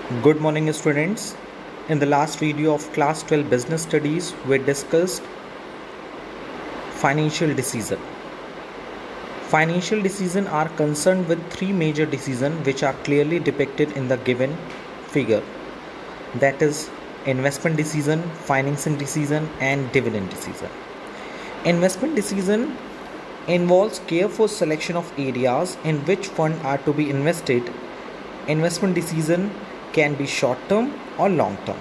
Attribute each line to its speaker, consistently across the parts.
Speaker 1: Good morning, students. In the last video of class 12 business studies, we discussed financial decision. Financial decisions are concerned with three major decisions which are clearly depicted in the given figure. That is investment decision, financing decision, and dividend decision. Investment decision involves careful selection of areas in which funds are to be invested. Investment decision can be short term or long term.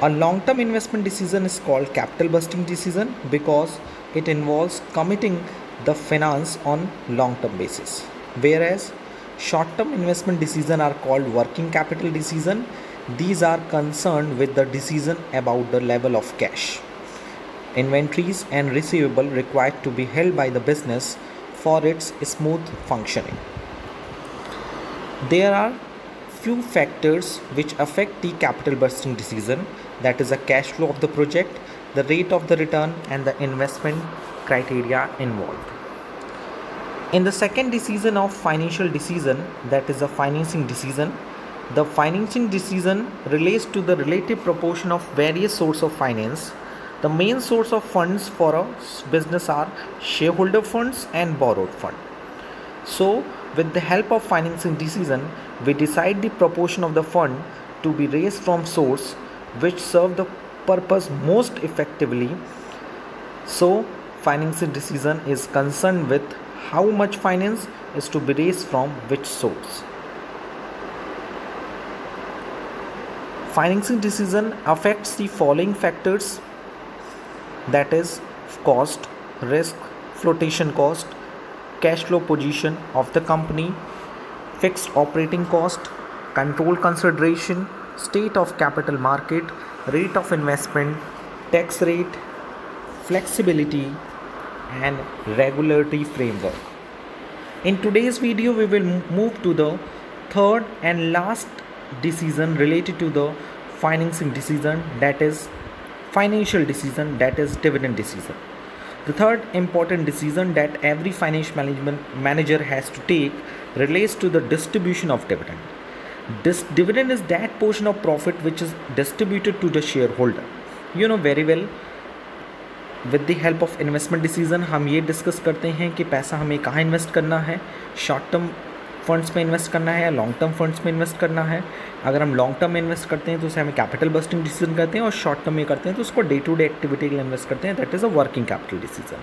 Speaker 1: A long term investment decision is called capital busting decision because it involves committing the finance on long term basis, whereas short term investment decisions are called working capital decision. These are concerned with the decision about the level of cash, inventories and receivable required to be held by the business for its smooth functioning. There are few factors which affect the capital busting decision, that is the cash flow of the project, the rate of the return, and the investment criteria involved. In the second decision of financial decision, that is the financing decision, the financing decision relates to the relative proportion of various sources of finance. The main source of funds for a business are shareholder funds and borrowed fund. So, with the help of financing decision, we decide the proportion of the fund to be raised from source which serve the purpose most effectively. So, financing decision is concerned with how much finance is to be raised from which source. Financing decision affects the following factors, that is cost, risk, flotation cost, cash flow position of the company, fixed operating cost, control consideration, state of capital market, rate of investment, tax rate, flexibility, and regulatory framework. In today's video, we will move to the third and last decision related to the financing decision, that is financial decision, that is dividend decision. The third important decision that every financial management manager has to take relates to the distribution of dividend. This dividend is that portion of profit which is distributed to the shareholder. You know very well, with the help of investment decision हम ये discuss करते हैं कि पैसा हमें कहाँ invest करना है, शॉर्ट टर्म फंड्स में इन्वेस्ट करना है या लॉन्ग टर्म फंड्स में इन्वेस्ट करना है. अगर हम लॉन्ग टर्म में इन्वेस्ट करते हैं तो उसे हमें कैपिटल बस्टिंग डिसीजन कहते हैं, और शॉर्ट टर्म में करते हैं तो उसको डे टू डे एक्टिविटी के लिए इन्वेस्ट करते हैं, that is a working capital decision.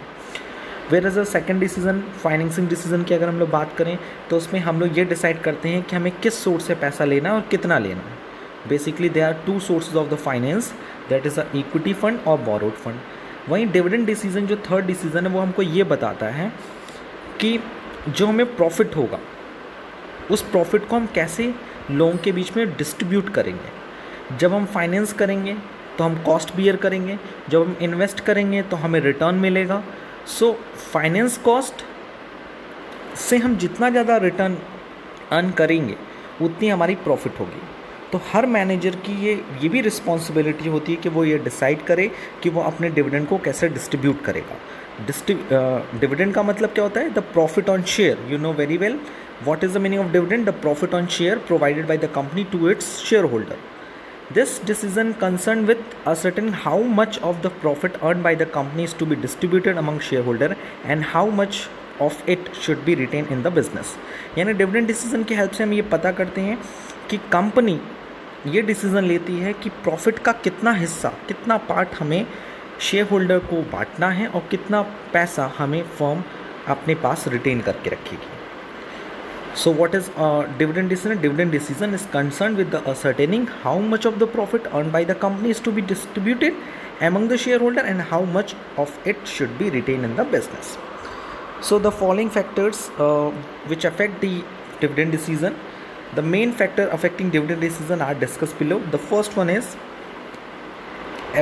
Speaker 1: Where is a second decision financing decision की अगर हम लोग बात करें तो उसमें हम लोग ये डिसाइड करते हैं कि हमें किस सोर्स से पैसा लेना है और कितना लेना है. Basically they are two sources of the finance, that is a equity fund और बोरोड फंड. वहीं डिविडेंड डिसीजन जो थर्ड डिसीजन है वो हमको ये बताता है कि जो हमें प्रॉफिट होगा उस प्रॉफिट को हम कैसे लोगों के बीच में डिस्ट्रीब्यूट करेंगे. जब हम फाइनेंस करेंगे तो हम कॉस्ट बियर करेंगे, जब हम इन्वेस्ट करेंगे तो हमें रिटर्न मिलेगा. सो फाइनेंस कॉस्ट से हम जितना ज़्यादा रिटर्न अर्न करेंगे उतनी हमारी प्रॉफिट होगी. तो हर मैनेजर की ये भी रिस्पॉन्सिबिलिटी होती है कि वो ये डिसाइड करे कि वो अपने डिविडेंड को कैसे डिस्ट्रीब्यूट करेगा. डिविडेंड का मतलब क्या होता है? The profit on share. You know very well what is the meaning of dividend? The profit on share provided by the company to its shareholder. This decision concerned with ascertaining how much of the profit earned by the company is to be distributed among shareholder and how much of it should be retained in the business. यानी dividend decision की help से हम ये पता करते हैं कि company ये डिसीजन लेती है कि प्रॉफिट का कितना हिस्सा, कितना पार्ट हमें शेयर होल्डर को बांटना है और कितना पैसा हमें फर्म अपने पास रिटेन करके रखेगी. So what is dividend decision? Dividend decision is concerned with the ascertaining how much of the profit earned by the company is to be distributed among the shareholder and how much of it should be retained in the business. So the following factors which affect the dividend decision, the main factor affecting dividend decision are discussed below. The first one is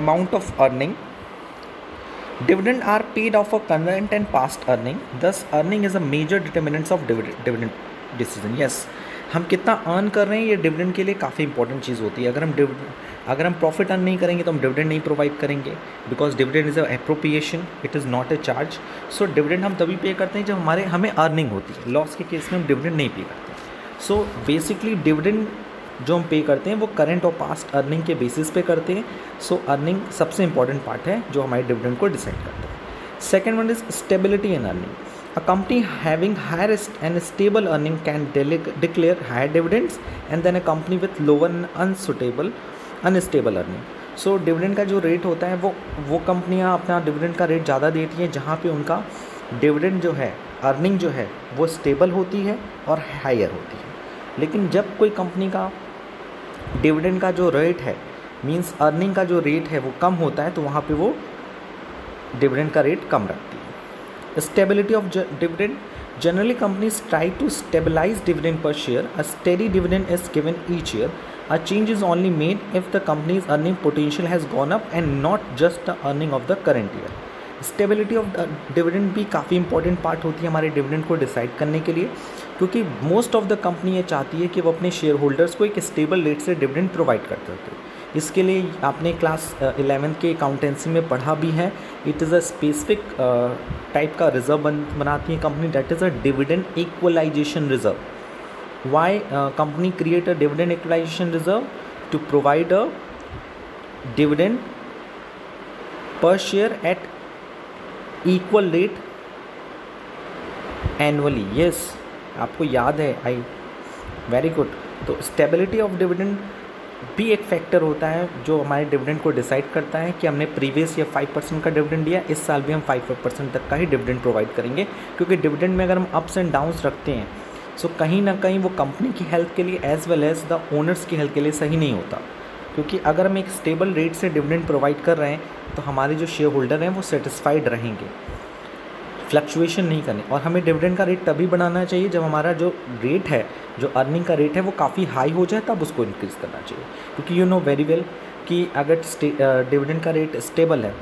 Speaker 1: amount of earning. Dividend are paid off a current and past earning. Thus earning is a major determinant of dividend decision. Yes, हम कितना earn कर रहे हैं ये dividend के लिए काफ़ी important चीज़ होती है. अगर हम प्रॉफिट अर्न नहीं करेंगे तो हम डिविडेंड नहीं प्रोवाइड करेंगे, because dividend is a appropriation, it is not a charge. So dividend हम तभी पे करते हैं जब हमें अर्निंग होती है. लॉस के केस में हम डिविडेंड नहीं पे करते. सो बेसिकली डिविडेंड जो हम पे करते हैं वो करंट और पास्ट अर्निंग के बेसिस पे करते हैं। सो अर्निंग सबसे इंपॉर्टेंट पार्ट है जो हमारे डिविडेंड को डिसाइड करता है। Second one is stability in earning. A company having higher and stable earning can declare higher dividends and then a company with lower and unstable earning. So dividend का जो rate होता है वो कंपनियां अपना डिविडेंड का रेट ज़्यादा देती हैं जहाँ पे उनका डिविडेंड जो है, अर्निंग जो है वो स्टेबल होती है और हायर होती है। लेकिन जब कोई कंपनी का डिविडेंड का जो रेट है, मींस अर्निंग का जो रेट है वो कम होता है, तो वहाँ पे वो डिविडेंड का रेट कम रखती है। Stability of dividend. Generally, companies try to stabilize dividend per share. A steady dividend is given each year. A change is only made if the company's earning potential has gone up and not just the earning of the current year. Stability of dividend भी काफ़ी important part होती है हमारे dividend को decide करने के लिए, क्योंकि मोस्ट ऑफ द कंपनी ये चाहती है कि वो अपने शेयर होल्डर्स को एक स्टेबल रेट से डिविडेंड प्रोवाइड करते होते। इसके लिए आपने क्लास 11th के अकाउंटेंसी में पढ़ा भी है, it is a specific type का रिजर्व बनाती है company, that is a dividend equalisation reserve. Why company create a dividend equalisation reserve? To provide a dividend per share at equal rate annually. Yes, आपको याद है, I very good. तो stability of dividend भी एक factor होता है जो हमारे डिविडेंड को डिसाइड करता है कि हमने प्रीवियस ईयर 5% का डिविडेंड दिया, इस साल भी हम 5% तक का ही डिविडेंड प्रोवाइड करेंगे, क्योंकि डिविडेंड में अगर हम अप्स एंड डाउन्स रखते हैं सो कहीं ना कहीं वो कंपनी की हेल्थ के लिए as well as the owners की हेल्थ के लिए सही नहीं होता। क्योंकि अगर हम एक स्टेबल रेट से डिविडेंड प्रोवाइड कर रहे हैं तो हमारे जो शेयर होल्डर हैं वो सेटिस्फाइड रहेंगे, फ्लक्चुएशन नहीं करने। और हमें डिविडेंड का रेट तभी बढ़ाना चाहिए जब हमारा जो रेट है, जो अर्निंग का रेट है वो काफ़ी हाई हो जाए, तब उसको इंक्रीज़ करना चाहिए। क्योंकि यू नो वेरी वेल कि अगर डिविडेंड का रेट स्टेबल है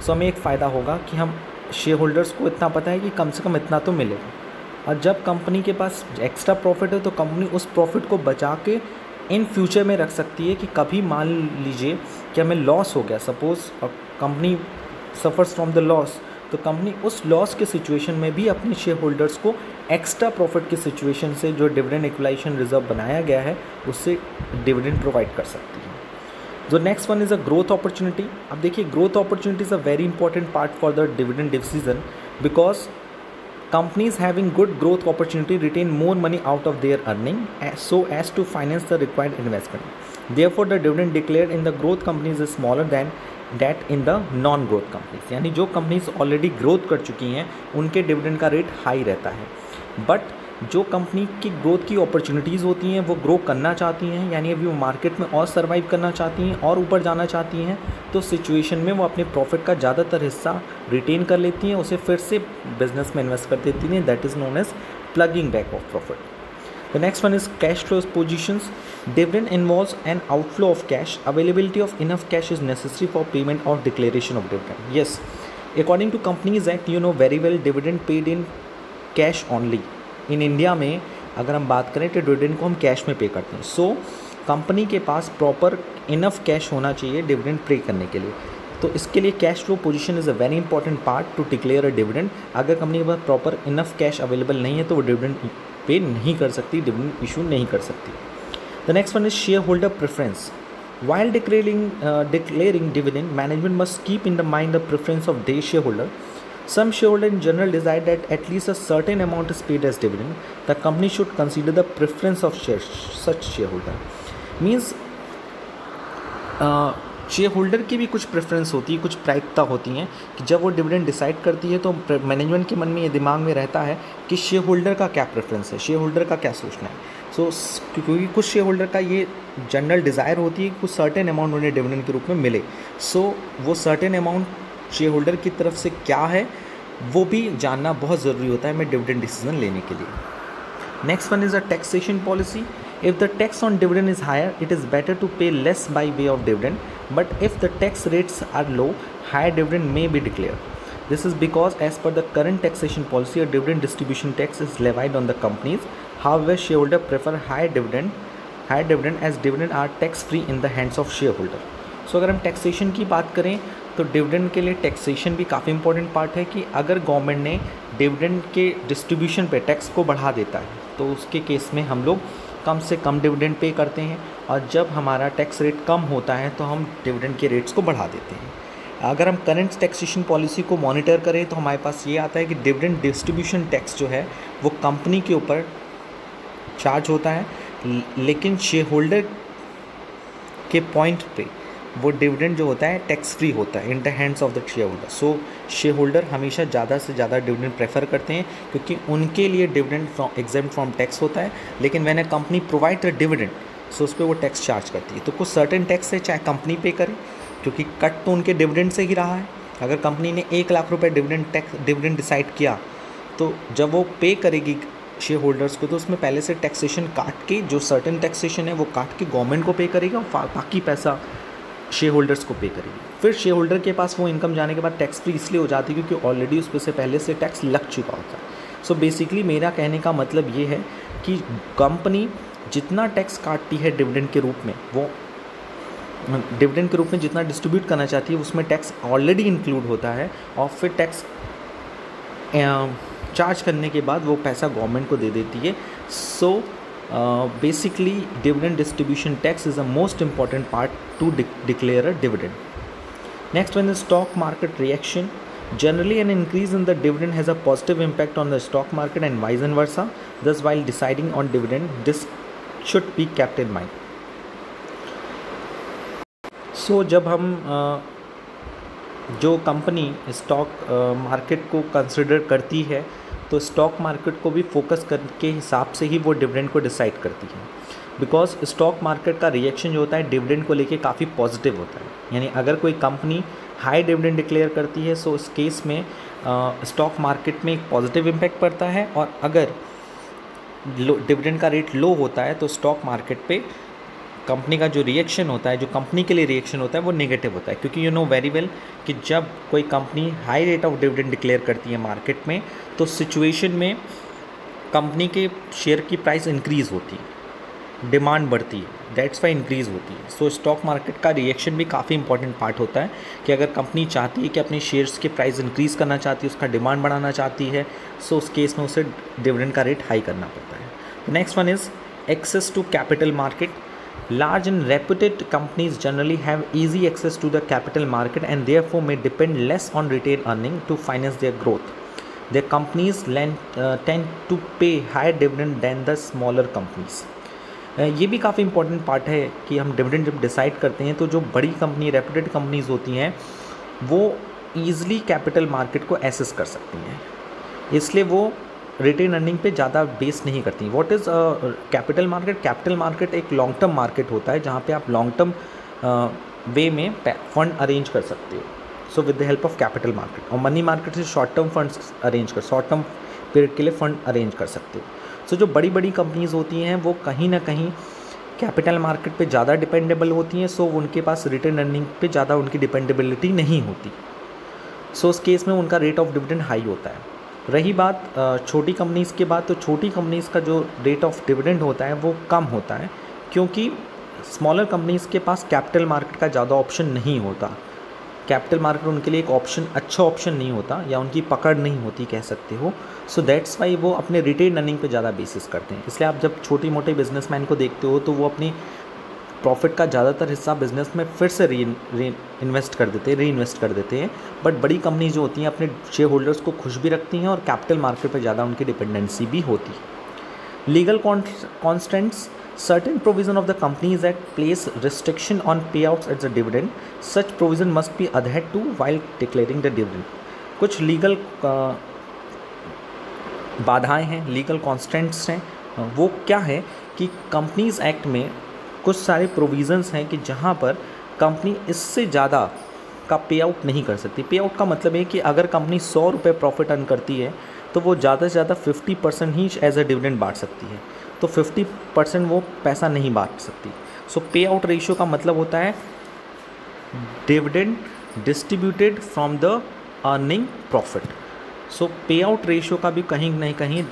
Speaker 1: सो हमें एक फ़ायदा होगा कि हम शेयर होल्डर्स को इतना पता है कि कम से कम इतना तो मिलेगा। और जब कंपनी के पास एक्स्ट्रा प्रॉफिट है तो कंपनी उस प्रॉफिट को बचा के इन फ्यूचर में रख सकती है कि कभी मान लीजिए कि हमें लॉस हो गया, suppose company suffers from the loss, तो कंपनी उस लॉस के सिचुएशन में भी अपने शेयर होल्डर्स को एक्स्ट्रा प्रॉफिट की सिचुएशन से जो डिविडेंड इक्वलाइजेशन रिजर्व बनाया गया है उससे डिविडेंड प्रोवाइड कर सकती है। जो next one is a growth opportunity. अब देखिए, growth opportunity is a very important part for the dividend decision, because companies having good growth opportunity retain more money out of their earning so as to finance the required investment. Therefore, the dividend declared in the growth companies is smaller than that in the non-growth companies. यानी जो companies already growth कर चुकी हैं उनके dividend का rate high रहता है, but जो कंपनी की ग्रोथ की अपॉर्चुनिटीज़ होती हैं वो ग्रो करना चाहती हैं, यानी अभी वो मार्केट में और सर्वाइव करना चाहती हैं और ऊपर जाना चाहती हैं, तो सिचुएशन में वो अपने प्रॉफिट का ज़्यादातर हिस्सा रिटेन कर लेती हैं, उसे फिर से बिजनेस में इन्वेस्ट कर देती हैं। That is known as ploughing back of profit. The next one is cash flow positions. Dividend involves an outflow of cash. Availability of enough cash is necessary for payment और declaration of dividend. Yes, according to companies act, you know very well, dividend paid in cash only. In India में अगर हम बात करें तो dividend को हम cash में पे करते हैं। सो कंपनी के पास प्रॉपर इनफ कैश होना चाहिए डिविडेंड पे करने के लिए। तो इसके लिए cash flow position is a very important part two declare a dividend. अगर कंपनी के पास प्रॉपर इनफ कैश अवेलेबल नहीं है तो वो डिविडेंड पे नहीं कर सकती, डिविडेंड इशू नहीं कर सकती। The next one is share holder preference. While declaring dividend, management must keep in the mind the preference of their shareholder. Some shareholders in general desire that at least a certain amount is paid as dividend. The company should consider the preference of such shareholder. Means share holder की भी कुछ preference होती है, कुछ प्रायिकता होती हैं कि जब वो डिविडेंड डिसाइड करती है तो मैनेजमेंट के मन में ये दिमाग में रहता है कि शेयर होल्डर का क्या प्रेफरेंस है, शेयर होल्डर का क्या सोचना है। सो क्योंकि कुछ शेयर होल्डर का ये जनरल डिज़ायर होती है कि कुछ सर्टेन अमाउंट उन्हें डिविडेंड के रूप में मिले। सो वो सर्टेन अमाउंट शेयर होल्डर की तरफ से क्या है वो भी जानना बहुत ज़रूरी होता है हमें डिविडेंड डिसीजन लेने के लिए। Next one is a taxation policy. If the tax on dividend is higher, it is better to pay less by way of dividend. But if the tax rates are low, higher dividend may be declared. This is because as per the current taxation policy, a dividend distribution tax is levied on the companies. However, shareholder prefer higher dividend as dividend are tax free in the hands of shareholder. So अगर हम taxation की बात करें तो dividend के लिए taxation भी काफ़ी इंपॉर्टेंट पार्ट है कि अगर गवर्नमेंट ने डिविडेंड के डिस्ट्रीब्यूशन पे टैक्स को बढ़ा देता है तो उसके केस में हम लोग कम से कम डिविडेंड पे करते हैं, और जब हमारा टैक्स रेट कम होता है तो हम डिविडेंड के रेट्स को बढ़ा देते हैं। अगर हम करंट टैक्सेशन पॉलिसी को मॉनिटर करें तो हमारे पास ये आता है कि डिविडेंड डिस्ट्रीब्यूशन टैक्स जो है वो कंपनी के ऊपर चार्ज होता है, लेकिन शेयर होल्डर के पॉइंट पे वो डिविडेंड जो होता है टैक्स फ्री होता है in the hands of the share holder. So share holder हमेशा ज़्यादा से ज़्यादा डिविडेंड प्रेफर करते हैं क्योंकि उनके लिए डिविडेंड एग्जेम्प्ट फ्रॉम टैक्स होता है, लेकिन when a company provide the dividend so उस पर वो टैक्स चार्ज करती है। तो कुछ सर्टेन टैक्स है चाहे कंपनी पे करे, क्योंकि कट तो उनके डिविडेंड से ही रहा है। अगर कंपनी ने 1 लाख रुपए डिविडेंड डिसाइड किया तो जब वो पे करेगी शेयर होल्डर्स को तो उसमें पहले से टैक्सेशन काट के, जो सर्टेन टैक्सेशन है वो काट के गवर्नमेंट को पे करेगा और बाकी पैसा शेयर होल्डर्स को पे करेगी। फिर शेयर होल्डर के पास वो इनकम जाने के बाद टैक्स फ्री इसलिए हो जाती है क्योंकि ऑलरेडी उस पर से पहले से टैक्स लग चुका होता है। सो बेसिकली मेरा कहने का मतलब ये है कि कंपनी जितना टैक्स काटती है डिविडेंड के रूप में, वो डिविडेंड के रूप में जितना डिस्ट्रीब्यूट करना चाहती है उसमें टैक्स ऑलरेडी इंक्लूड होता है, और फिर टैक्स चार्ज करने के बाद वो पैसा गवर्नमेंट को दे देती है। So basically dividend distribution tax is the most important part two declare a dividend. Next one is stock market reaction. Generally, an increase in the dividend has a positive impact on the stock market and vice versa. Thus, while deciding on dividend, this should be kept in mind. So, जब हम जो company stock market को consider करती है तो stock market को भी focus करके हिसाब से ही वो डिविडेंड को डिसाइड करती है, बिकॉज स्टॉक मार्केट का रिएक्शन जो होता है डिविडेंड को लेके काफ़ी पॉजिटिव होता है। यानी अगर कोई कंपनी हाई डिविडेंड डिक्लेयर करती है सो इस केस में स्टॉक मार्केट में एक पॉजिटिव इम्पैक्ट पड़ता है, और अगर डिविडेंड का रेट लो होता है तो स्टॉक मार्केट पे कंपनी का जो रिएक्शन होता है, जो कंपनी के लिए रिएक्शन होता है वो नेगेटिव होता है। क्योंकि यू नो वेरी वेल कि जब कोई company high rate of dividend declare करती है मार्केट में तो सिचुएशन में कंपनी के शेयर की प्राइस इंक्रीज़ होती है, डिमांड बढ़ती है, दैट्स वाई इंक्रीज़ होती है। सो स्टॉक मार्केट का रिएक्शन भी काफ़ी इंपॉर्टेंट पार्ट होता है कि अगर कंपनी चाहती है कि अपने शेयर्स के प्राइस इंक्रीज़ करना चाहती है, उसका डिमांड बढ़ाना चाहती है, सो उस केस में उसे डिविडेंड का रेट हाई करना पड़ता है। Next one is access to capital market. Large and reputed companies generally have easy access to the capital market and therefore may depend less on retained earning to finance their growth. Their companies tend to pay higher dividend than the smaller companies. ये भी काफ़ी important part है कि हम dividend जब decide करते हैं तो जो बड़ी कंपनी रेपुटेड कंपनीज होती हैं वो ईज़िली कैपिटल मार्केट को एक्सेस कर सकती हैं, इसलिए वो रिटेन अर्निंग पे ज़्यादा बेस नहीं करती। What is capital market? Capital market एक लॉन्ग टर्म मार्केट होता है जहाँ पे आप लॉन्ग टर्म वे में फंड अरेंज कर सकते हो, so with the help of capital market. और मनी मार्केट से short term funds short term period के लिए फंड अरेंज कर सकते हो। सो जो बड़ी बड़ी कंपनीज़ होती हैं वो कहीं ना कहीं कैपिटल मार्केट पे ज़्यादा डिपेंडेबल होती हैं, सो उनके पास रिटेन अर्निंग पे ज़्यादा उनकी डिपेंडेबिलिटी नहीं होती, सो उस केस में उनका रेट ऑफ डिविडेंड हाई होता है। रही बात छोटी कंपनीज़ के बाद, तो छोटी कंपनीज़ का जो रेट ऑफ डिविडेंड होता है वो कम होता है क्योंकि स्मॉलर कंपनीज़ के पास कैपिटल मार्केट का ज़्यादा ऑप्शन नहीं होता। कैपिटल मार्केट उनके लिए एक ऑप्शन, अच्छा ऑप्शन नहीं होता, या उनकी पकड़ नहीं होती कह सकते हो। सो दैट्स वाई वो अपने रिटेन अर्निंग पे ज़्यादा बेसिस करते हैं। इसलिए आप जब छोटे मोटे बिजनेसमैन को देखते हो तो वो अपनी प्रॉफिट का ज़्यादातर हिस्सा बिजनेस में फिर से री इन्वेस्ट कर देते हैं। बट बड़ी कंपनी जो होती हैं अपने शेयर होल्डर्स को खुश भी रखती हैं और कैपिटल मार्केट पर ज़्यादा उनकी डिपेंडेंसी भी होती है। Legal constants. Certain provision of the Companies Act place restriction on payouts as a dividend. Such provision must be adhered to while declaring the dividend. कुछ लीगल बाधाएं हैं, लीगल कॉन्स्टेंट्स हैं। वो क्या है कि कंपनीज एक्ट में कुछ सारे प्रोविज़न्स हैं कि जहाँ पर कंपनी इससे ज़्यादा का पे आउट नहीं कर सकती। पे आउट का मतलब है कि अगर कंपनी 100 रुपये प्रॉफिट अर्न करती है तो वो ज़्यादा से ज़्यादा 50% ही एज अ डिविडेंड बांट सकती है, तो 50% वो पैसा नहीं बांट सकती। सो पे आउट रेशियो का मतलब होता है dividend distributed from the earning profit. So pay out ratio का भी कहीं ना कहीं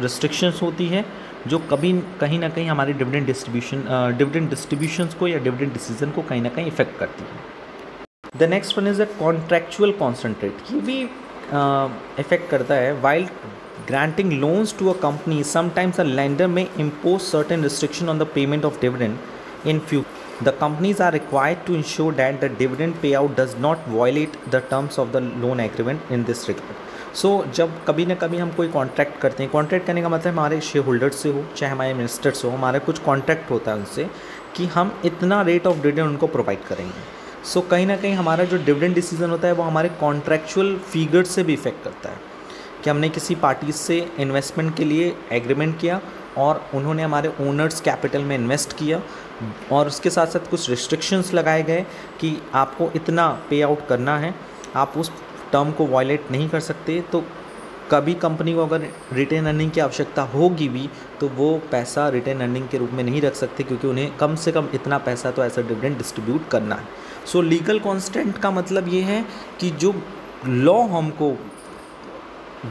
Speaker 1: रिस्ट्रिक्शंस होती है जो कहीं ना कहीं हमारी डिविडेंड डिस्ट्रीब्यूशंस को या डिविडेंड डिसीजन को कहीं ना कहीं इफेक्ट करती है। The next one is the contractual concentrate. ये भी इफेक्ट करता है. While granting loans to a company, sometimes a lender may impose certain restriction on the payment of dividend in future. The companies are required to ensure that the dividend payout does not violate the terms of the loan agreement in this regard. So जब कभी ना कभी हम कोई contract करते हैं, contract करने का मतलब हमारे शेयर होल्डर से हो चाहे हमारे इन्वेस्टर से हो, हमारा कुछ कॉन्ट्रैक्ट होता है उनसे कि हम इतना रेट ऑफ डिविडेंड उनको प्रोवाइड करेंगे. सो कहीं ना कहीं हमारा जो डिविडेंड डिसीजन होता है वो हमारे कॉन्ट्रैक्चुअल फिगर से भी इफेक्ट करता है कि हमने किसी पार्टी से इन्वेस्टमेंट के लिए एग्रीमेंट किया और उन्होंने हमारे ओनर्स कैपिटल में इन्वेस्ट किया और उसके साथ साथ कुछ रिस्ट्रिक्शंस लगाए गए कि आपको इतना पे आउट करना है, आप उस टर्म को वायलेट नहीं कर सकते. तो कभी कंपनी को अगर रिटेन अर्निंग की आवश्यकता होगी भी तो वो पैसा रिटेन अर्निंग के रूप में नहीं रख सकते क्योंकि उन्हें कम से कम इतना पैसा तो ऐसा डिविडेंड डिस्ट्रीब्यूट करना है. सो लीगल कॉन्स्टेंट का मतलब ये है कि जो लॉ हमको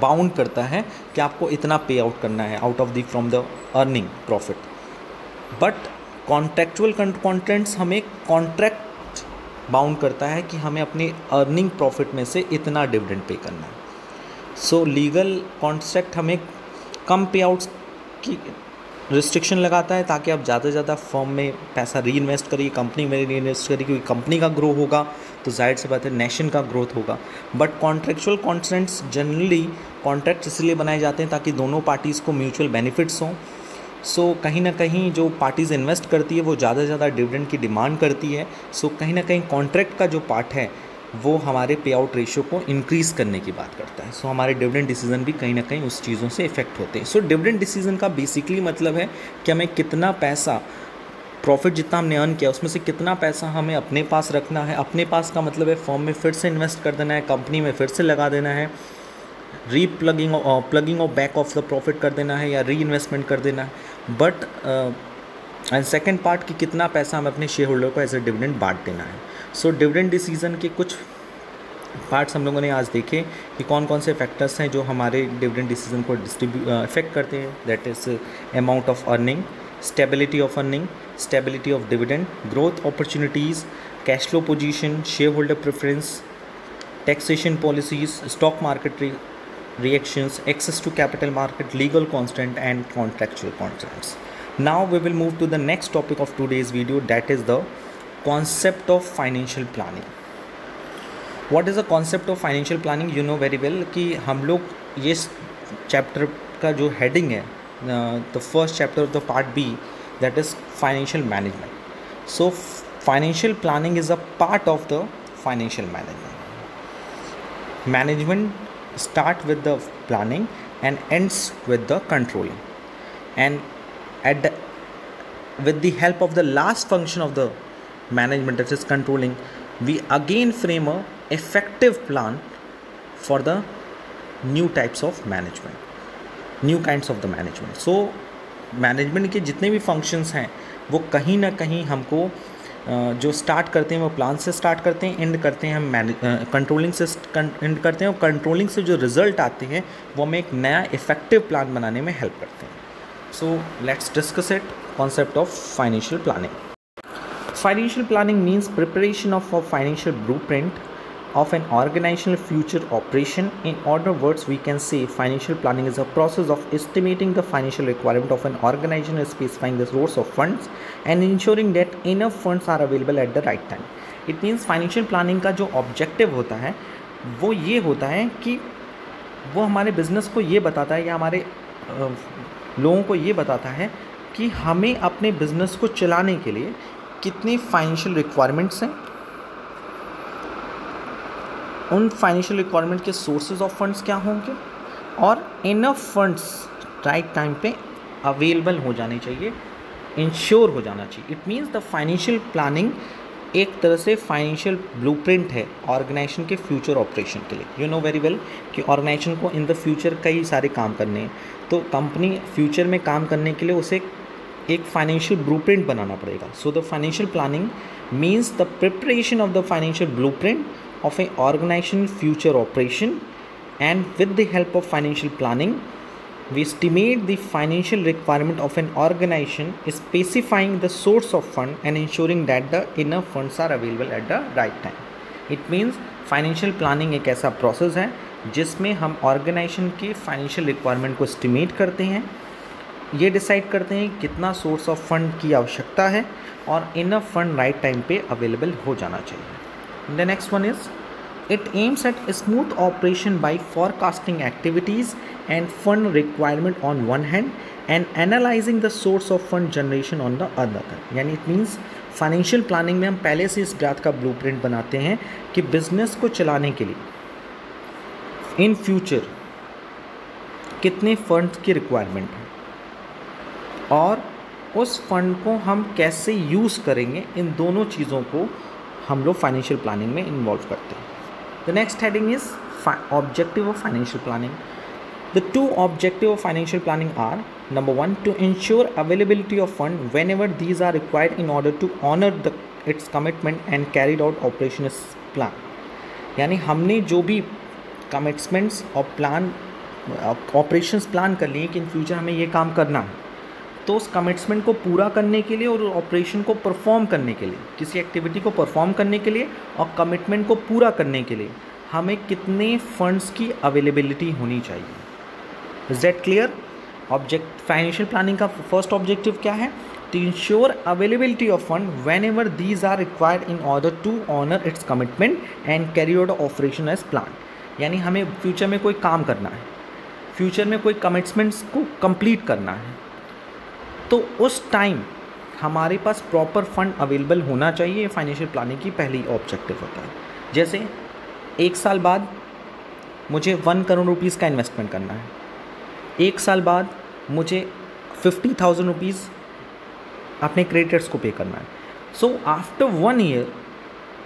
Speaker 1: बाउंड करता है कि आपको इतना पे आउट करना है out of the from the earning profit. But contractual constraints हमें कॉन्ट्रैक्ट बाउंड करता है कि हमें अपने अर्निंग प्रॉफिट में से इतना डिविडेंड पे करना है. सो लीगल कॉन्ट्रैक्ट हमें कम पे आउट्स की रिस्ट्रिक्शन लगाता है ताकि आप ज़्यादा से ज़्यादा फर्म में पैसा री इन्वेस्ट करिए, कंपनी में री इन्वेस्ट करिए, क्योंकि कंपनी का ग्रो होगा तो जाहिर सी बात है नेशन का ग्रोथ होगा. बट कॉन्ट्रेक्चुअल कॉन्ट्रेंट्स जनरली कॉन्ट्रैक्ट इसलिए बनाए जाते हैं ताकि दोनों पार्टीज़ को म्यूचुअल बेनिफिट्स हों. सो कहीं ना कहीं जो पार्टीज़ इन्वेस्ट करती है वो ज़्यादा से ज़्यादा डिविडेंड की डिमांड करती है. सो कहीं ना कहीं कॉन्ट्रैक्ट का जो पार्ट है वो हमारे पे आउट रेशियो को इंक्रीज़ करने की बात करता है. सो हमारे डिविडेंड डिसीजन भी कहीं ना कहीं उस चीज़ों से इफेक्ट होते हैं. सो डिविडेंड डिसीजन का बेसिकली मतलब है कि हमें कितना पैसा प्रॉफिट जितना हमने अर्न किया उसमें से कितना पैसा हमें अपने पास रखना है. अपने पास का मतलब है फर्म में फिर से इन्वेस्ट कर देना है, कंपनी में फिर से लगा देना है, plugging of back of the profit कर देना है या री इन्वेस्टमेंट कर देना है. बट एंड सेकेंड पार्ट कि कितना पैसा हमें अपने शेयर होल्डर को एज ए डिविडेंड बांट देना है. सो डिविडेंड डिसीजन के कुछ पार्ट्स हम लोगों ने आज देखे कि कौन कौन से फैक्टर्स हैं जो हमारे डिविडेंड डिसीजन को इफेक्ट करते हैं. That is amount of earning, stability of earning, stability of dividend, growth opportunities, cash flow position, share holder preference, taxation policies, stock market reactions, access to capital market, legal constant and contractual constraints. Now we will move to the next topic of today's video, that is the concept of financial planning. What is the concept of financial planning? You know very well कि हम लोग ये chapter का जो heading है, the first chapter of the part B, that is financial management. So financial planning is a part of the financial management. Management start with the planning and ends with the controlling, and with the help of the last function of the management, that is controlling, we again frame a effective plan for the new types of management, new kinds of the management. So management के जितने भी functions हैं वो कहीं ना कहीं हमको जो स्टार्ट करते हैं वो प्लान से स्टार्ट करते हैं, एंड करते हैं हम कंट्रोलिंग से एंड करते हैं, और कंट्रोलिंग से जो रिजल्ट आते हैं वो हमें एक नया इफेक्टिव प्लान बनाने में हेल्प करते हैं. So let's discuss it. Concept of financial planning. Financial planning means preparation of a financial blueprint of an organizational future operation. In other words, we can say financial planning is a process of estimating the financial requirement of an organization, specifying the source of funds and ensuring that enough funds are available at the right time. It means financial planning का जो objective होता है वो ये होता है कि वो हमारे बिजनेस को ये बताता है या हमारे लोगों को ये बताता है कि हमें अपने बिजनेस को चलाने के लिए कितनी फाइनेंशियल रिक्वायरमेंट्स हैं, उन फाइनेंशियल रिक्वायरमेंट के सोर्सेज ऑफ फंड्स क्या होंगे, और इनफ फंड्स राइट टाइम पे अवेलेबल हो जाने चाहिए, इंश्योर हो जाना चाहिए. It means the financial planning एक तरह से फाइनेंशियल ब्लूप्रिंट है ऑर्गेनाइजेशन के फ्यूचर ऑपरेशन के लिए. यू नो वेरी वेल कि ऑर्गेनाइजेशन को इन द फ्यूचर कई सारे काम करने हैं, तो कंपनी फ्यूचर में काम करने के लिए उसे एक फाइनेंशियल ब्लूप्रिंट बनाना पड़ेगा. So the financial planning means the preparation of the financial blueprint of a organization future operation, and with the help of financial planning we estimate the financial requirement of an organization, specifying the source of fund and ensuring that the enough funds are available at the right time. It means financial planning एक ऐसा process है जिसमें हम organisation के financial requirement को estimate करते हैं, ये डिसाइड करते हैं कितना सोर्स ऑफ फंड की आवश्यकता है और इनफ फंड राइट टाइम पे अवेलेबल हो जाना चाहिए। The next one is it aims at smooth operation by forecasting activities and fund requirement on one hand and analysing the source of fund generation on the other. यानी it means financial planning में हम पहले से इस बात का blueprint बनाते हैं कि बिजनेस को चलाने के लिए इन फ्यूचर कितने फंड की रिक्वायरमेंट है और उस फंड को हम कैसे यूज़ करेंगे, इन दोनों चीज़ों को हम लोग फाइनेंशियल प्लानिंग में इन्वॉल्व करते हैं। The next heading is objective of financial planning. The two objective of financial planning are number 1 to ensure availability of fund whenever these are required in order to honor its commitment and carried out operations plan। यानी हमने जो भी commitments और plan operations plan कर लिए कि in future हमें ये काम करना है, तो उस कमिटमेंट को पूरा करने के लिए और ऑपरेशन को परफॉर्म करने के लिए, किसी एक्टिविटी को परफॉर्म करने के लिए और कमिटमेंट को पूरा करने के लिए हमें कितने फंड्स की अवेलेबिलिटी होनी चाहिए। Is that clear? Financial planning का फर्स्ट ऑब्जेक्टिव क्या है? To ensure availability of fund whenever these are required in order to honour its commitment and carry out operation as plan. यानी हमें future में कोई काम करना है, फ्यूचर में कोई कमिटमेंट्स को कंप्लीट करना है, तो उस टाइम हमारे पास प्रॉपर फंड अवेलेबल होना चाहिए। ये फाइनेंशियल प्लानिंग की पहली ऑब्जेक्टिव होता है। जैसे 1 साल बाद मुझे 1 करोड़ रुपीज़ का इन्वेस्टमेंट करना है, 1 साल बाद मुझे 50,000 रुपीज़ अपने क्रेडिटर्स को पे करना है। सो आफ्टर 1 ईयर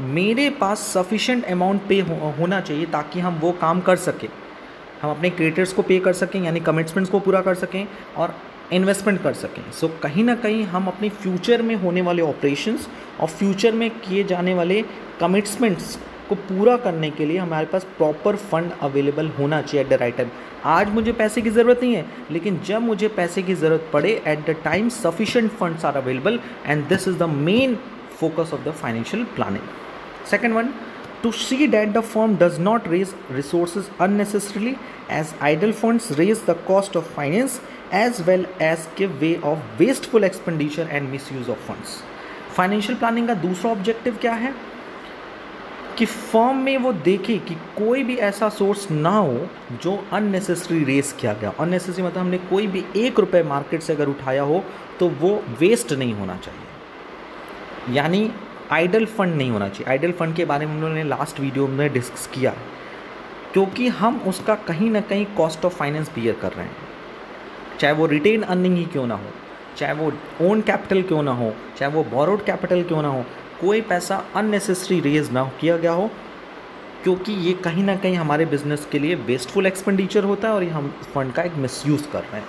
Speaker 1: मेरे पास सफिशेंट अमाउंट पे होना चाहिए ताकि हम वो काम कर सकें, हम अपने क्रेडिटर्स को पे कर सकें, यानी कमिटमेंट्स को पूरा कर सकें और इन्वेस्टमेंट कर सकें। सो कहीं ना कहीं हम अपने फ्यूचर में होने वाले ऑपरेशंस और फ्यूचर में किए जाने वाले कमिटमेंट्स को पूरा करने के लिए हमारे पास प्रॉपर फंड अवेलेबल होना चाहिए एट द राइट टाइम। आज मुझे पैसे की ज़रूरत नहीं है, लेकिन जब मुझे पैसे की ज़रूरत पड़े at the time sufficient funds are available, and this is the main focus of the financial planning. Second one, to see that the firm does not raise resources unnecessarily, as idle funds raise the cost of finance as well as give way of wasteful expenditure and misuse of funds. Financial planning का दूसरा objective क्या है कि firm में वो देखे कि कोई भी ऐसा सोर्स ना हो जो अननेसेसरी रेस किया गया। अननेसेसरी मतलब हमने कोई भी 1 रुपये मार्केट से अगर उठाया हो तो वो वेस्ट नहीं होना चाहिए, यानी आइडल फंड नहीं होना चाहिए। आइडल फंड के बारे में हम लोगों ने लास्ट वीडियो में डिस्कस किया, क्योंकि हम उसका कहीं ना कहीं कॉस्ट ऑफ फाइनेंस बियर कर रहे हैं, चाहे वो रिटेन अर्निंग ही क्यों ना हो, चाहे वो ओन कैपिटल क्यों ना हो, चाहे वो बोरोड कैपिटल क्यों ना हो, कोई पैसा अननेसेसरी रेज ना किया गया हो, क्योंकि ये कहीं ना कहीं हमारे बिजनेस के लिए वेस्टफुल एक्सपेंडिचर होता है और ये हम फंड का एक मिसयूज़ कर रहे हैं।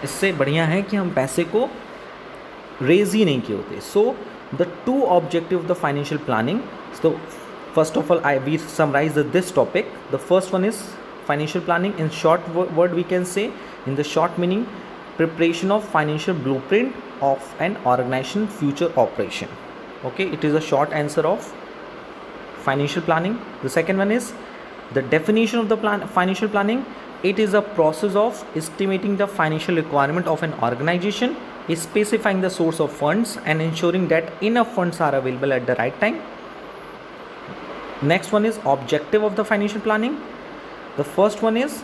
Speaker 1: इससे बढ़िया है कि हम पैसे को रेज ही नहीं किए होते। So the two objective of the financial planning, so first of all we summarise this topic. The first one is financial planning in short word we can say, in the short meaning, preparation of financial blueprint of an organization future operation. Okay, it is a short answer of financial planning. The second one is the definition of the financial planning. It is a process of estimating the financial requirement of an organization, specifying the source of funds and ensuring that enough funds are available at the right time. Next one is objective of the financial planning. The first one is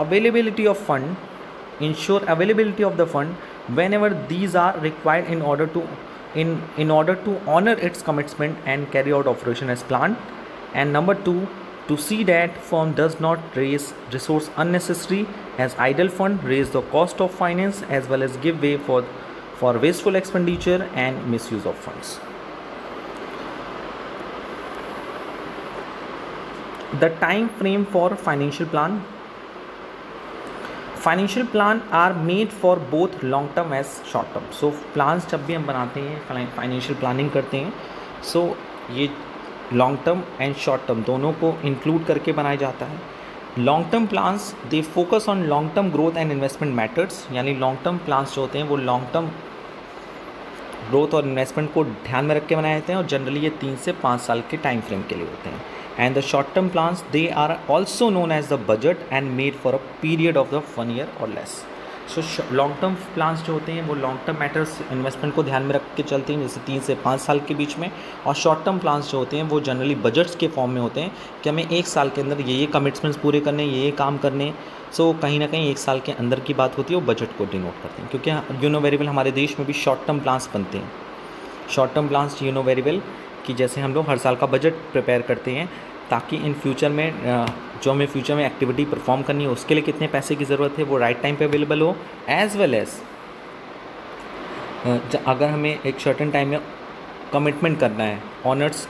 Speaker 1: availability of fund, ensure availability of the fund whenever these are required in order to honor its commitment and carry out operation as planned. And number 2, to see that firm does not raise resource unnecessary, as idle fund raise the cost of finance as well as give way for wasteful expenditure and misuse of funds. The time frame for financial plan. Financial plan are made for both long term as short term. So plans जब भी हम बनाते हैं, financial planning करते हैं, so ये long term and short term दोनों को इंक्लूड करके बनाया जाता है। Long term plans they focus on long term growth and investment matters, यानी लॉन्ग टर्म प्लान्स जो होते हैं वो लॉन्ग टर्म ग्रोथ और इन्वेस्टमेंट को ध्यान में रख के बनाए जाते हैं और जनरली ये 3 से 5 साल के टाइम फ्रेम के लिए होते हैं। and the short term plans, they are also known as the budget and made for a period of the 1 year or less. So long term plans जो होते हैं वो लॉन्ग टर्म मैटर्स इन्वेस्टमेंट को ध्यान में रख के चलते हैं, जैसे 3 से 5 साल के बीच में। और शॉर्ट टर्म प्लान्स जो होते हैं वो जनरली बजट्स के फॉर्म में होते हैं कि हमें 1 साल के अंदर ये कमिटमेंट्स पूरे करने, ये काम करने। सो कहीं ना कहीं 1 साल के अंदर की बात होती है, वो बजट को डिनोट करते हैं। क्योंकि यू नो वेरी वेल हमारे देश में भी शॉर्ट टर्म प्लान्स बनते हैं। Short term plans you know very well कि जैसे हम लोग हर साल का बजट प्रिपेयर करते हैं ताकि इन फ्यूचर में जो हमें फ्यूचर में एक्टिविटी परफॉर्म करनी है उसके लिए कितने पैसे की ज़रूरत है वो राइट टाइम पे अवेलेबल हो, एज़ वेल एज़ अगर हमें एक सर्टेन टाइम में कमिटमेंट करना है, ऑनर्स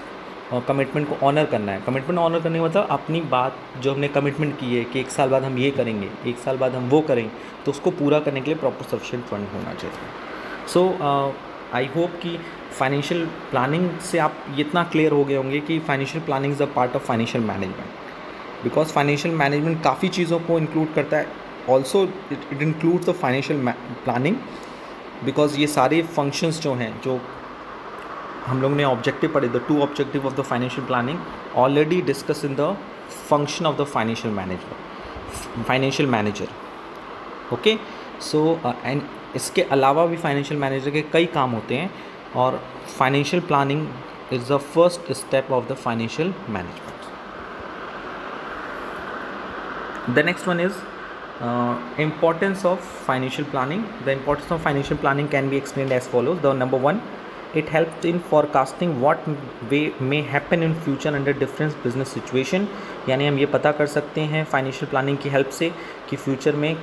Speaker 1: कमिटमेंट को ऑनर करना है। कमिटमेंट ऑनर करने का मतलब अपनी बात जो हमने कमिटमेंट की है कि 1 साल बाद हम ये करेंगे, 1 साल बाद हम वो करेंगे, तो उसको पूरा करने के लिए प्रॉपर सफिशिएंट फंड होना चाहिए। सो आई होप कि फाइनेंशियल प्लानिंग से आप इतना क्लियर हो गए होंगे कि financial planning is a part of financial management. Because financial management काफ़ी चीज़ों को इंक्लूड करता है। Also it includes the financial planning, because ये सारे फंक्शंस जो हैं, जो हम लोग ने ऑब्जेक्टिव पढ़े, the 2 objective of the financial planning already discuss in the function of the financial manager. Okay, so and इसके अलावा भी फाइनेंशियल मैनेजर के कई काम होते हैं, और financial planning is the first step of the financial management. The next one is importance of financial planning. The importance of financial planning can be explained as follows. The number 1, it helps in forecasting what may happen in future under different business situation. यानी हम ये पता कर सकते हैं financial planning की help से कि फ्यूचर में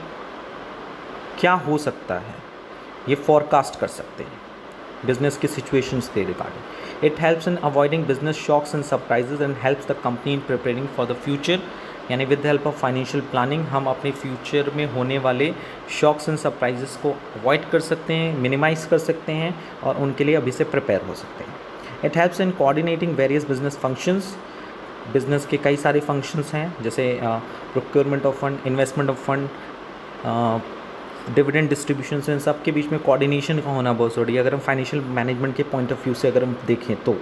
Speaker 1: क्या हो सकता है, ये फोरकास्ट कर सकते हैं बिजनेस के सिचुएशंस के regarding. It helps in avoiding business shocks and surprises and helps the company in preparing for the future. यानी with the help of financial planning हम अपने फ्यूचर में होने वाले शॉक्स एंड सरप्राइजेस को अवॉइड कर सकते हैं, मिनिमाइज कर सकते हैं, और उनके लिए अभी से प्रिपेयर हो सकते हैं। It helps in coordinating various business functions. Business के कई सारे फंक्शंस हैं, जैसे procurement of fund, investment of fund, dividend distribution, इन सब के बीच में कोऑर्डिनेशन का होना बहुत ज़रूरी है। अगर हम फाइनेंशियल मैनेजमेंट के पॉइंट ऑफ व्यू से अगर हम देखें तो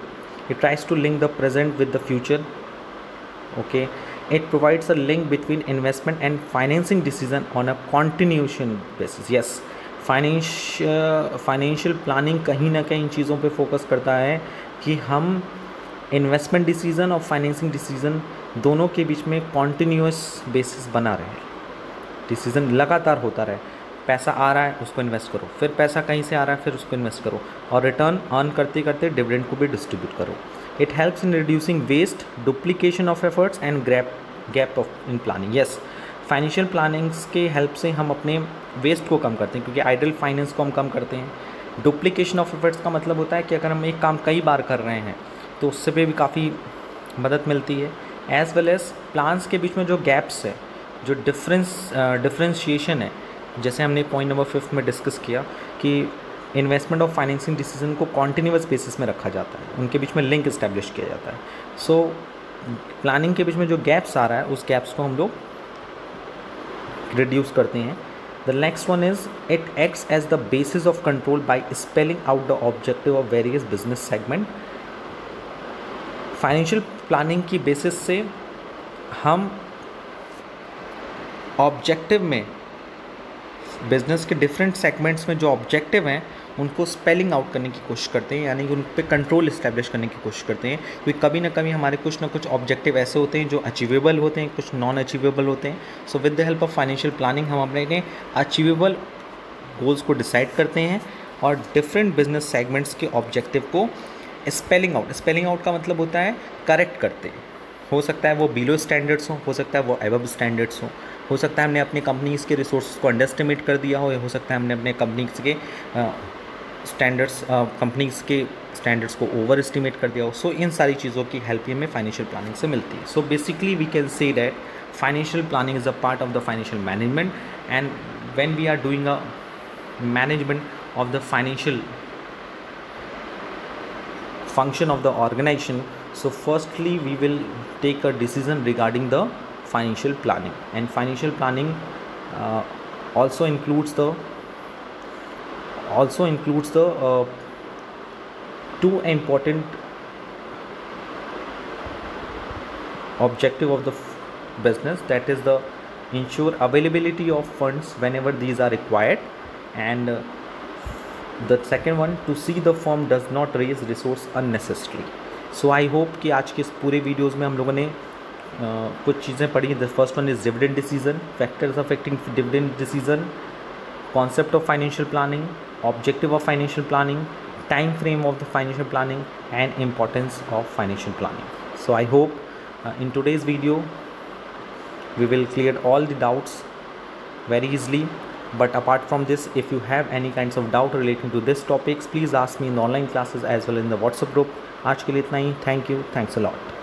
Speaker 1: it tries to link the present with the future. Okay, it provides a link between investment and financing decision on a continuation basis. Yes, financial planning कहीं ना कहीं इन चीज़ों पे फोकस करता है कि हम इन्वेस्टमेंट डिसीजन और फाइनेंसिंग डिसीजन दोनों के बीच में कॉन्टीन्यूअस बेसिस बना रहे, डिसीजन लगातार होता रहे। पैसा आ रहा है उसको इन्वेस्ट करो, फिर पैसा कहीं से आ रहा है फिर उसको इन्वेस्ट करो, और रिटर्न अर्न करते करते डिविडेंड को भी डिस्ट्रीब्यूट करो। It helps in reducing waste, duplication of efforts and gap of in planning. Yes, financial plannings के हेल्प से हम अपने वेस्ट को कम करते हैं, क्योंकि आइडल फाइनेंस को हम कम करते हैं। डुप्लीकेशन ऑफ एफर्ट्स का मतलब होता है कि अगर हम एक काम कई बार कर रहे हैं तो उससे भी काफ़ी मदद मिलती है। एज़ वेल एज़ प्लान्स के बीच में जो गैप्स है, जो डिफ्रेंशिएशन है, जैसे हमने पॉइंट नंबर 5 में डिस्कस किया कि इन्वेस्टमेंट और फाइनेंसिंग डिसीजन को कॉन्टीन्यूअस बेसिस में रखा जाता है, उनके बीच में लिंक इस्टेब्लिश किया जाता है। सो प्लानिंग के बीच में जो गैप्स आ रहा है उस गैप्स को हम लोग रिड्यूस करते हैं। The next one is it acts as the basis of control by spelling out the objective of various business segment. Financial planning की बेसिस से हम ऑब्जेक्टिव में, बिजनेस के डिफरेंट सेगमेंट्स में जो ऑब्जेक्टिव हैं उनको स्पेलिंग आउट करने की कोशिश करते हैं, यानी कि उन पर कंट्रोल इस्टेब्लिश करने की कोशिश करते हैं। क्योंकि कभी ना कभी हमारे कुछ ना कुछ ऑब्जेक्टिव ऐसे होते हैं जो अचीवेबल होते हैं, कुछ नॉन अचीवेबल होते हैं। So with the help of financial planning हम अपने अचीवेबल गोल्स को डिसाइड करते हैं और डिफरेंट बिजनेस सेगमेंट्स के ऑब्जेक्टिव को स्पेलिंग आउट का मतलब होता है करेक्ट करते हैं। हो सकता है वो बिलो स्टैंडर्ड्स हो सकता है वो अबव स्टैंडर्ड्स हो सकता है हमने अपनी कंपनीज़ के रिसोर्स को अंडर एस्टिमेट कर दिया हो सकता है हमने अपने कंपनीज़ के कंपनीज़ के स्टैंडर्ड्स को ओवर एस्टिमेट कर दिया हो। सो इन सारी चीज़ों की हेल्प हमें फाइनेंशियल प्लानिंग से मिलती है। So basically we can say that financial planning is a part of the financial management, and when we are doing a management of the financial function of the organization, so firstly we will take a decision regarding the financial planning, and financial planning also includes the two important objective of the business, that is the ensure availability of funds whenever these are required, and the second one, to see the firm does not raise resource unnecessarily. So I hope कि आज के इस पूरे videos में हम लोगों ने कुछ चीज़ें पढ़ी। The first one is dividend decision, factors affecting dividend decision, concept of financial planning, objective of financial planning, time frame of the financial planning, and importance of financial planning. So I hope in today's video we will clear all the doubts very easily. But apart from this, if you have any kinds of doubt relating to this topics, please ask me in online classes as well in the WhatsApp group. आज के लिए इतना ही. Thank you. Thanks a lot.